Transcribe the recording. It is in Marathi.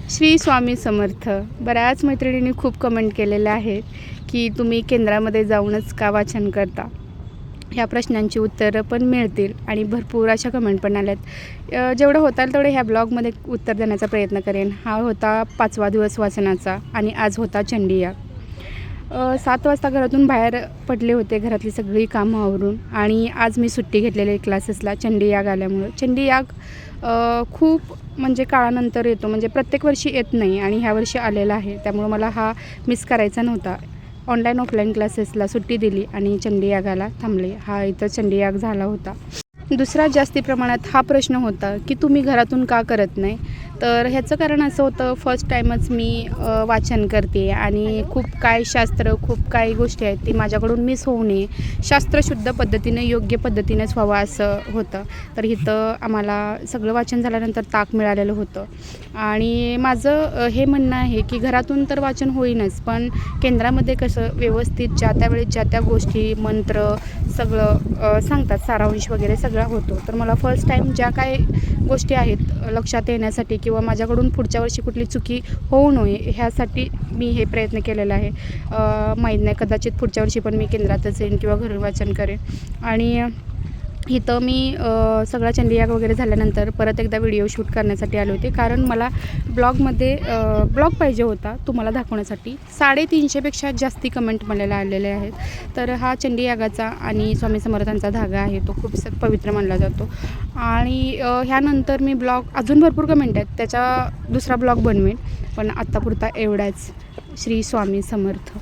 श्री स्वामी समर्थ. बऱ्याच मैत्रिणींनी खूप कमेंट केलेल्या आहेत की तुम्ही केंद्रामध्ये जाऊनच का वाचन करता. ह्या प्रश्नांची उत्तरं पण मिळतील आणि भरपूर अशा कमेंट पण आल्यात. जेवढं होताल तेवढं ह्या ब्लॉगमध्ये उत्तर देण्याचा प्रयत्न करेन. हा होता 5वा दिवस वाचनाचा आणि आज होता चंडी याग. 7 वाजता घरातून बाहेर पडले होते घरातली सगळी कामं आवरून आणि आज मी सुट्टी घेतलेली आहे क्लासेसला चंडी याग आल्यामुळं. चंडी याग खूप म्हणजे काळानंतर येतो, म्हणजे प्रत्येक वर्षी येत नाही आणि ह्या वर्षी आलेला आहे. त्यामुळं मला हा मिस करायचा नव्हता. ऑनलाईन ऑफलाईन क्लासेसला सुट्टी दिली आणि चंडी यागाला थांबले. हा इथं चंडी याग झाला होता. दुसरा जास्ती प्रमाणात हा प्रश्न होता की तुम्ही घरातून का करत नाही. तर ह्याचं कारण असं होतं, फर्स्ट टाईमच मी वाचन करते आणि खूप काय शास्त्र, खूप काही गोष्टी आहेत ती माझ्याकडून मिस होऊ नये, शास्त्रशुद्ध पद्धतीने योग्य पद्धतीनेच व्हावं असं होतं. तर इथं आम्हाला सगळं वाचन झाल्यानंतर ताक मिळालेलं होतं आणि माझं हे म्हणणं आहे की घरातून तर वाचन होईनच, पण केंद्रामध्ये कसं व्यवस्थित ज्या त्यावेळेस ज्या त्या गोष्टी मंत्र सगळं सांगतात, सारांश वगैरे सगळा होतो. तर मला फर्स्ट टाईम ज्या काय गोष्टी आहेत लक्षात येण्यासाठी किंवा माझ्याकडून पुढच्या वर्षी कुठली चुकी होऊ नये ह्यासाठी मी हे प्रयत्न केलेला आहे. माहीत नाही, कदाचित पुढच्या वर्षी पण मी केंद्रातच येईन किंवा घरून वाचन करेन. आणि इथं मी सगळा चंडी याग वगैरे झाल्यानंतर परत एकदा व्हिडिओ शूट करण्यासाठी आले होते, कारण मला ब्लॉग पाहिजे होता तुम्हाला दाखवण्यासाठी. 350पेक्षा जास्ती कमेंट मला आलेले आहेत. तर हा चंडी यागाचा आणि स्वामी समर्थांचा धागा आहे, तो खूप पवित्र मानला जातो. आणि ह्यानंतर मी ब्लॉग, अजून भरपूर कमेंट आहेत, त्याचा दुसरा ब्लॉग बनवेन, पण आत्तापुरता एवढाच. श्री स्वामी समर्थ.